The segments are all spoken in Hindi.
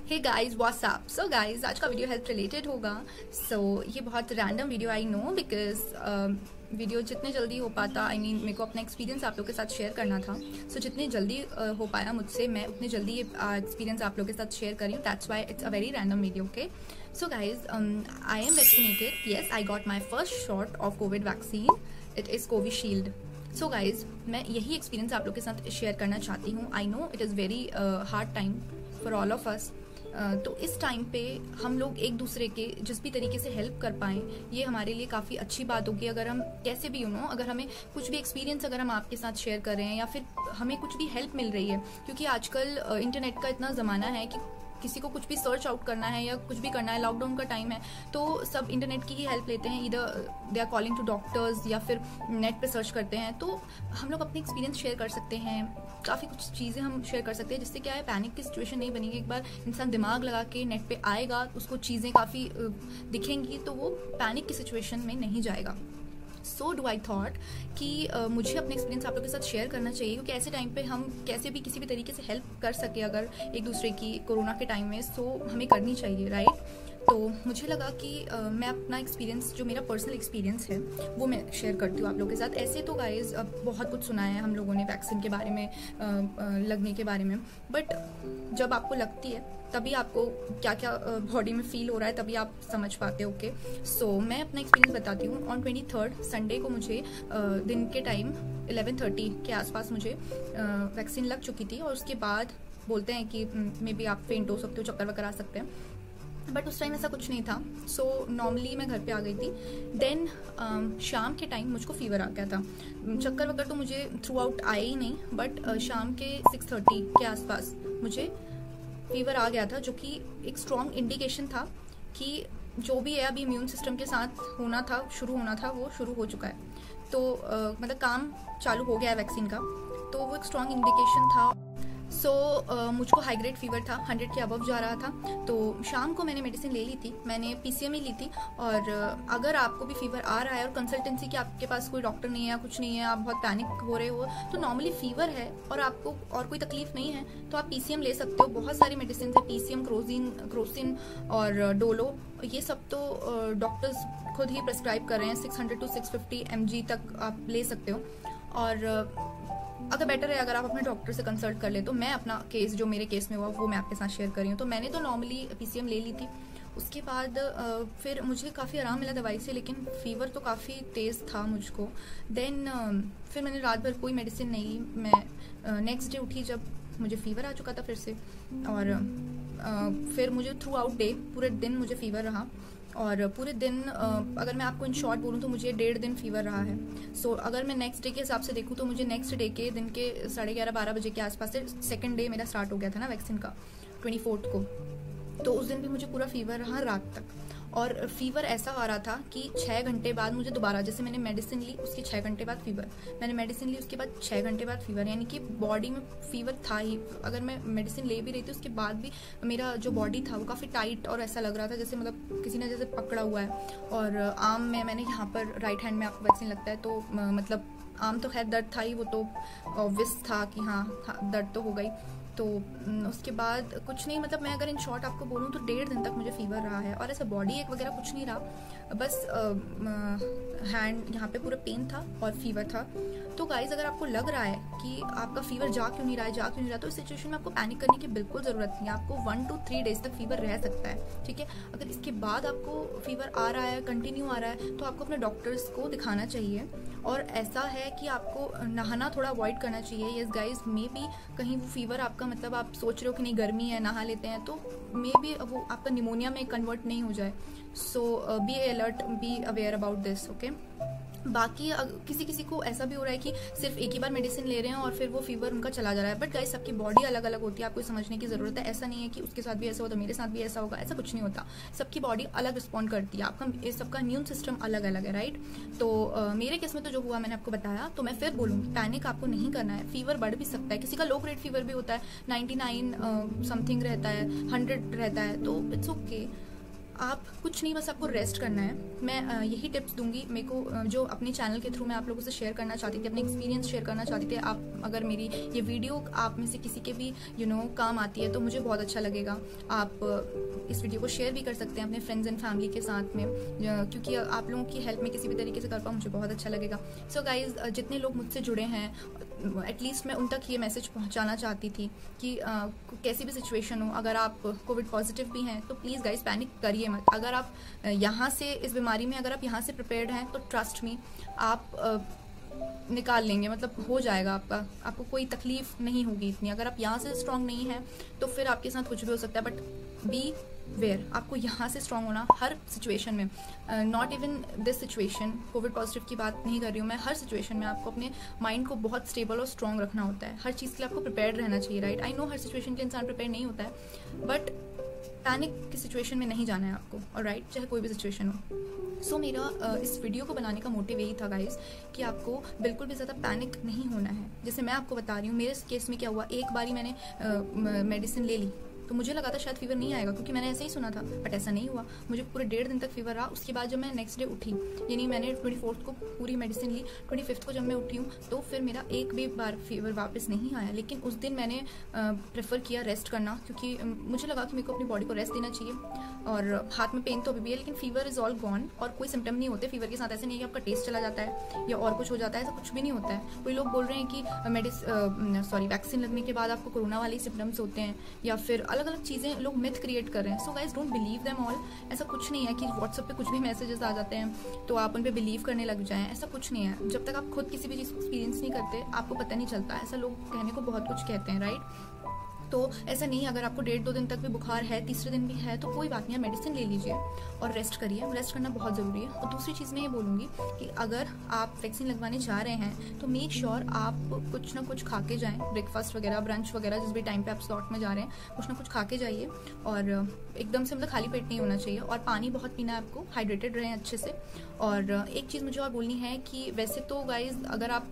हे guys what's up. So guys आज का वीडियो हेल्थ रिलेटेड होगा। ये बहुत random video I know because video जितने जल्दी हो पाता मेरे को अपना एक्सपीरियंस आप लोगों के साथ शेयर करना था। जितने जल्दी हो पाया मुझसे मैं उतने जल्दी ये एक्सपीरियंस आप लोगों के साथ शेयर कर रही हूँ। That's why it's a very random video. Okay so guys I am vaccinated. Yes I got my first shot of Covid vaccine. It is Covishield. So guys मैं यही एक्सपीरियंस आप लोग के साथ शेयर करना चाहती हूँ। I know it is very hard time for all of us. तो इस टाइम पे हम लोग एक दूसरे के जिस भी तरीके से हेल्प कर पाएँ ये हमारे लिए काफ़ी अच्छी बात होगी। अगर हम कैसे भी अगर हमें कुछ भी एक्सपीरियंस अगर हम आपके साथ शेयर कर रहे हैं या फिर हमें कुछ भी हेल्प मिल रही है, क्योंकि आजकल इंटरनेट का इतना ज़माना है कि किसी को कुछ भी सर्च आउट करना है या कुछ भी करना है, लॉकडाउन का टाइम है तो सब इंटरनेट की ही हेल्प लेते हैं। इधर they are calling to doctors या फिर नेट पे सर्च करते हैं। तो हम लोग अपने एक्सपीरियंस शेयर कर सकते हैं, काफ़ी कुछ चीज़ें हम शेयर कर सकते हैं जिससे क्या है पैनिक की सिचुएशन नहीं बनेगी। एक बार इंसान दिमाग लगा के नेट पे आएगा उसको चीज़ें काफ़ी दिखेंगी तो वो पैनिक की सिचुएशन में नहीं जाएगा। सो डू आई थॉट कि मुझे अपने एक्सपीरियंस आप लोगों के साथ शेयर करना चाहिए, क्योंकि ऐसे टाइम पे हम कैसे भी किसी भी तरीके से हेल्प कर सके अगर एक दूसरे की कोरोना के टाइम में, सो हमें करनी चाहिए राइट। तो मुझे लगा कि मैं अपना एक्सपीरियंस जो मेरा पर्सनल एक्सपीरियंस है वो मैं शेयर करती हूँ आप लोगों के साथ। ऐसे तो गाइज बहुत कुछ सुना है हम लोगों ने वैक्सीन के बारे में, लगने के बारे में, बट जब आपको लगती है तभी आपको क्या क्या बॉडी में फील हो रहा है तभी आप समझ पाते हो। ओके सो मैं अपना एक्सपीरियंस बताती हूँ। ऑन 23rd संडे को मुझे दिन के टाइम 11:30 के आसपास मुझे वैक्सीन लग चुकी थी और उसके बाद बोलते हैं कि मे बी आप फेंट हो सकते हो, चक्कर वक्कर आ सकते हैं, बट उस टाइम ऐसा कुछ नहीं था। सो नॉर्मली मैं घर पे आ गई थी। देन शाम के टाइम मुझको फीवर आ गया था। चक्कर वक्कर तो मुझे थ्रू आउट आए ही नहीं, बट शाम के 6:30 के आसपास मुझे फीवर आ गया था, जो कि एक स्ट्रॉन्ग इंडिकेशन था कि जो भी है अभी इम्यून सिस्टम के साथ शुरू होना था वो शुरू हो चुका है। तो मतलब काम चालू हो गया है वैक्सीन का, तो वो एक स्ट्रॉन्ग इंडिकेशन था। मुझको हाई ग्रेड फीवर था, 100 के अबव जा रहा था। तो शाम को मैंने मेडिसिन ले ली थी, मैंने PCM ही ली थी। और अगर आपको भी फीवर आ रहा है और कंसल्टेंसी के आपके पास कोई डॉक्टर नहीं है या कुछ नहीं है, आप बहुत पैनिक हो रहे हो, तो नॉर्मली फीवर है और आपको और कोई तकलीफ नहीं है तो आप PCM ले सकते हो। बहुत सारी मेडिसिन है, PCM, क्रोसिन और डोलो, ये सब तो डॉक्टर्स खुद ही प्रेस्क्राइब कर रहे हैं। 600 to 650 mg तक आप ले सकते हो। और अगर बेटर है अगर आप अपने डॉक्टर से कंसल्ट कर ले। तो मैं अपना केस जो मेरे केस में हुआ वो मैं आपके साथ शेयर कर रही हूँ। तो मैंने तो नॉर्मली PCM ले ली थी। उसके बाद फिर मुझे काफ़ी आराम मिला दवाई से, लेकिन फीवर तो काफ़ी तेज़ था मुझको। देन फिर मैंने रात भर कोई मेडिसिन नहीं ली। मैं नेक्स्ट डे उठी जब मुझे फीवर आ चुका था फिर से, और फिर मुझे थ्रू आउट डे पूरे दिन मुझे फीवर रहा। और पूरे दिन अगर मैं आपको इन शॉर्ट बोलूँ तो मुझे 1.5 दिन फीवर रहा है। अगर मैं नेक्स्ट डे के हिसाब से देखूँ तो मुझे नेक्स्ट डे के दिन के 11:30-12 बजे के आसपास से सेकंड डे मेरा स्टार्ट हो गया था ना वैक्सीन का, 24 को। तो उस दिन भी मुझे पूरा फीवर रहा रात तक। और फीवर ऐसा आ रहा था कि 6 घंटे बाद मुझे दोबारा, जैसे मैंने मेडिसिन ली उसके 6 घंटे बाद फीवर, मैंने मेडिसिन ली उसके बाद 6 घंटे बाद फीवर, यानी कि बॉडी में फीवर था ही। अगर मैं मेडिसिन ले भी रही थी उसके बाद भी मेरा जो बॉडी था वो काफ़ी टाइट और ऐसा लग रहा था जैसे मतलब किसी ने जैसे पकड़ा हुआ है। और आर्म में मैंने यहाँ पर राइट हैंड में आपको वैक्सीन लगता है तो मतलब आर्म तो खैर दर्द था ही, वो तो ऑब्वियस था कि हाँ दर्द तो हो गई। तो उसके बाद कुछ नहीं, मतलब मैं अगर इन शॉर्ट आपको बोलूँ तो 1.5 दिन तक मुझे फीवर रहा है। और ऐसा बॉडी एक वगैरह कुछ नहीं रहा, बस हैंड यहाँ पे पूरा पेन था और फीवर था। तो गाइज अगर आपको लग रहा है कि आपका फीवर जा क्यों नहीं रहा तो इस सिचुएशन में आपको पैनिक करने की बिल्कुल ज़रूरत नहीं है। आपको 1 to 3 डेज तक फीवर रह सकता है, ठीक है। अगर इसके बाद आपको फीवर आ रहा है, कंटिन्यू आ रहा है, तो आपको अपने डॉक्टर्स को दिखाना चाहिए। और ऐसा है कि आपको नहाना थोड़ा अवॉइड करना चाहिए। येस गाइज, मे बी कहीं वो फीवर आपका, मतलब आप सोच रहे हो कि नहीं गर्मी है नहा लेते हैं, तो मे बी वो आपका निमोनिया में कन्वर्ट नहीं हो जाए। So be alert, be aware about this. Okay बाकी किसी किसी को ऐसा भी हो रहा है कि सिर्फ एक ही बार मेडिसिन ले रहे हैं और फिर वो फीवर उनका चला जा रहा है। बट गाइस सबकी बॉडी अलग अलग होती है, आपको समझने की ज़रूरत है। ऐसा नहीं है कि उसके साथ भी ऐसा होता मेरे साथ भी ऐसा होगा, ऐसा कुछ नहीं होता। सबकी बॉडी अलग रिस्पॉन्ड करती है, आपका सबका इम्यून सिस्टम अलग अलग है राइट। तो मेरे केस में तो जो हुआ मैंने आपको बताया। तो मैं फिर बोलूँगी पैनिक आपको नहीं करना है। फीवर बढ़ भी सकता है, किसी का लो ग्रेड फीवर भी होता है, 99 समथिंग रहता है, 100 रहता है, तो इट्स ओके। आप कुछ नहीं, बस आपको रेस्ट करना है। मैं यही टिप्स दूंगी मेरे को, जो अपने चैनल के थ्रू मैं आप लोगों से शेयर करना चाहती थी, अपने एक्सपीरियंस शेयर करना चाहती थी। आप अगर मेरी ये वीडियो आप में से किसी के भी काम आती है तो मुझे बहुत अच्छा लगेगा। आप इस वीडियो को शेयर भी कर सकते हैं अपने फ्रेंड्स एंड फैमिली के साथ में, क्योंकि आप लोगों की हेल्प में किसी भी तरीके से कर पाऊँ मुझे बहुत अच्छा लगेगा। सो गाइज, जितने लोग मुझसे जुड़े हैं एटलीस्ट मैं उन तक ये मैसेज पहुंचाना चाहती थी कि कैसी भी सिचुएशन हो, अगर आप कोविड पॉजिटिव भी हैं तो प्लीज़ गाइज पैनिक करिए मत। अगर आप यहाँ से इस बीमारी में अगर आप यहाँ से प्रिपेयर्ड हैं तो ट्रस्ट मी आप निकाल लेंगे, मतलब हो जाएगा आपको कोई तकलीफ नहीं होगी इतनी। अगर आप यहाँ से स्ट्रांग नहीं हैं तो फिर आपके साथ कुछ भी हो सकता है, बट बी वेयर, आपको यहाँ से स्ट्रांग होना हर सिचुएशन में, not even this situation, Covid positive की बात नहीं कर रही हूँ मैं, हर सिचुएशन में आपको अपने माइंड को बहुत स्टेबल और स्ट्रांग रखना होता है। हर चीज़ के लिए आपको प्रिपेयर्ड रहना चाहिए, right. I know her situation के इंसान प्रिपेयर नहीं होता है, बट पैनिक की सिचुएशन में नहीं जाना है आपको, और राइट, चाहे कोई भी सिचुएशन हो। सो मेरा इस वीडियो को बनाने का मोटिव यही था गाइस कि आपको बिल्कुल भी ज़्यादा पैनिक नहीं होना है। जैसे मैं आपको बता रही हूँ, मेरे केस में क्या हुआ, एक बारी मैंने मेडिसिन ले ली तो मुझे लगा था शायद फीवर नहीं आएगा, क्योंकि मैंने ऐसे ही सुना था, बट ऐसा नहीं हुआ। मुझे पूरे 1.5 दिन तक फीवर रहा। उसके बाद जब मैं नेक्स्ट डे उठी, यानी मैंने 24 को पूरी मेडिसिन ली, 25 को जब मैं उठी हूँ तो फिर मेरा एक भी बार फीवर वापस नहीं आया। लेकिन उस दिन मैंने प्रेफर किया रेस्ट करना, क्योंकि मुझे लगा कि मेरे को अपनी बॉडी को रेस्ट देना चाहिए। और हाथ में पेन तो अभी भी है, लेकिन फीवर इज़ ऑल गॉन, और कोई सिम्टम नहीं होते फीवर के साथ। ऐसे नहीं है कि आपका टेस्ट चला जाता है या और कुछ हो जाता है, ऐसा कुछ भी नहीं होता है। कोई लोग बोल रहे हैं कि वैक्सीन लगने के बाद आपको कोरोना वाले सिम्टम्स होते हैं, या फिर अलग अलग चीज़ें लोग मिथ क्रिएट कर रहे हैं। So guys, don't believe them all. ऐसा कुछ नहीं है कि व्हाट्सएप पे कुछ भी मैसेजेस आ जाते हैं तो आप उन पे बिलीव करने लग जाएं, ऐसा कुछ नहीं है। जब तक आप खुद किसी भी चीज़ को एक्सपीरियंस नहीं करते आपको पता नहीं चलता। ऐसा लोग कहने को बहुत कुछ कहते हैं, राइट। तो ऐसा नहीं, अगर आपको 1.5-2 दिन तक भी बुखार है, तीसरे दिन भी है, तो कोई बात नहीं, आप मेडिसिन ले लीजिए और रेस्ट करिए। रेस्ट करना बहुत ज़रूरी है। और दूसरी चीज़ मैं ये बोलूँगी कि अगर आप वैक्सीन लगवाने जा रहे हैं तो मेक श्योर आप कुछ ना कुछ खा के जाएँ, ब्रेकफास्ट वगैरह, ब्रंच वगैरह, जिस भी टाइम पे आप स्लॉट में जा रहे हैं कुछ ना कुछ खा के जाइए। और एकदम से मतलब खाली पेट नहीं होना चाहिए, और पानी बहुत पीना है आपको, हाइड्रेटेड रहें अच्छे से। और एक चीज़ मुझे और बोलनी है कि वैसे तो गाइज, अगर आप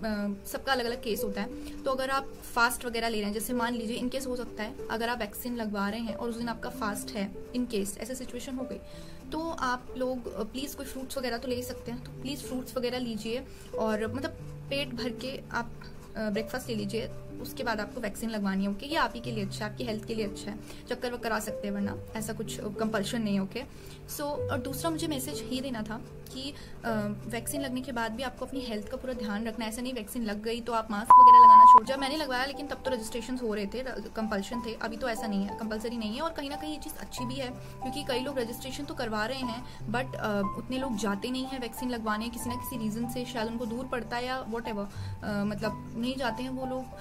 सबका अलग अलग केस होता है, तो अगर आप फास्ट वगैरह ले रहे हैं, जैसे मान लीजिए इनकेस हो सकता है अगर आप वैक्सीन लगवा रहे हैं और उस दिन आपका फास्ट है, इनकेस ऐसे सिचुएशन हो गई, तो आप लोग प्लीज़ कोई फ्रूट्स वगैरह तो ले सकते हैं, तो प्लीज़ फ्रूट्स वगैरह लीजिए और मतलब पेट भर के आप ब्रेकफास्ट ले लीजिए। उसके बाद आपको वैक्सीन लगवानी है, ओके। ये आप ही के लिए अच्छा है, आपकी हेल्थ के लिए अच्छा है। चक्कर वक्कर आ सकते हैं, वरना ऐसा कुछ कंपल्शन नहीं है, ओके। सो और दूसरा मुझे मैसेज ही देना था कि वैक्सीन लगने के बाद भी आपको अपनी हेल्थ का पूरा ध्यान रखना है। ऐसा नहीं वैक्सीन लग गई तो आप मास्क वगैरह लगाना छोड़। जब मैंने लगवाया, लेकिन तब तो रजिस्ट्रेशन हो रहे थे, कंपल्शन थे। अभी तो ऐसा नहीं है, कंपल्सरी नहीं है। और कहीं ना कहीं ये चीज़ अच्छी भी है, क्योंकि कई लोग रजिस्ट्रेशन तो करवा रहे हैं, बट उतने लोग जाते नहीं हैं वैक्सीन लगवाने, किसी ना किसी रीज़न से, शायद उनको दूर पड़ता है या वॉट एवर, मतलब नहीं जाते हैं वो लोग।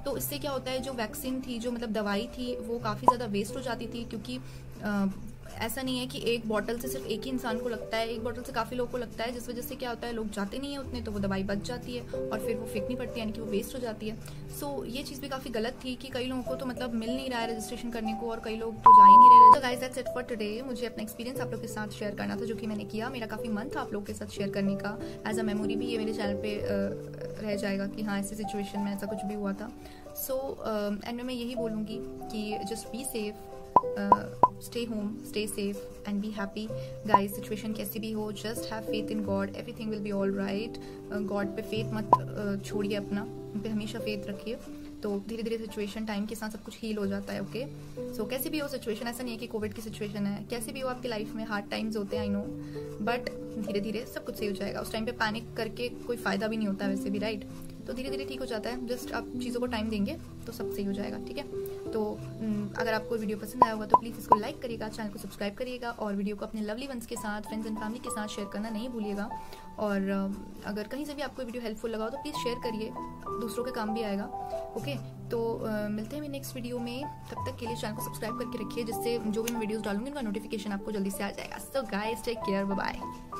तो इससे क्या होता है, जो वैक्सीन थी, जो मतलब दवाई थी, वो काफ़ी ज़्यादा वेस्ट हो जाती थी, क्योंकि ऐसा नहीं है कि एक बॉटल से सिर्फ एक ही इंसान को लगता है, एक बॉटल से काफ़ी लोगों को लगता है, जिस वजह से क्या होता है, लोग जाते नहीं है उतने, तो वो दवाई बच जाती है और फिर वो फेंकनी पड़ती है, यानी कि वो वेस्ट हो जाती है। सो ये चीज़ भी काफ़ी गलत थी कि कई लोगों को तो मतलब मिल नहीं रहा है रजिस्ट्रेशन करने को, और कई लोग तो जा ही नहीं रहे। तो guys, that's it for today. मुझे अपना एक्सपीरियंस आप लोग के साथ शेयर करना था, जो कि मैंने किया। मेरा काफ़ी मन था आप लोग के साथ शेयर करने का, एज अ मेमोरी भी ये मेरे चैनल पे रह जाएगा कि हाँ, ऐसी सिचुएशन में ऐसा कुछ भी हुआ था। सो एंड में मैं यही बोलूँगी कि just be safe, stay home, stay safe and be happy guys। Situation कैसी भी हो, just have faith in God, everything will be all right। God पे faith मत छोड़िए, अपना उन पे हमेशा faith रखिए, तो धीरे धीरे सिचुएशन टाइम के साथ सब कुछ हील हो जाता है, ओके। सो कैसी भी हो सिचुएशन, ऐसा नहीं है कि कोविड की सिचुएशन है, कैसे भी हो आपकी लाइफ में हार्ड टाइम्स होते हैं, आई नो, बट धीरे धीरे सब कुछ सही हो जाएगा। उस टाइम पे पैनिक करके कोई फायदा भी नहीं होता वैसे भी, राइट। तो धीरे धीरे ठीक हो जाता है, जस्ट आप चीज़ों को टाइम देंगे तो सब सही हो जाएगा, ठीक है। तो अगर आपको वीडियो पसंद आया होगा तो प्लीज़ इसको लाइक करिएगा, चैनल को सब्सक्राइब करिएगा, और वीडियो को अपने लवली वंस के साथ, फ्रेंड्स एंड फैमिली के साथ शेयर करना नहीं भूलिएगा। और अगर कहीं से भी आपको वीडियो हेल्पफुल लगा हो तो प्लीज़ शेयर करिए, दूसरों के काम भी आएगा, ओके। तो मिलते हैं मेरे नेक्स्ट वीडियो में, तब तक के लिए चैनल को सब्सक्राइब करके रखिए, जिससे जो भी मैं वीडियोस डालूंगी उनका नोटिफिकेशन आपको जल्दी से आ जाएगा। So guys, take care, bye bye.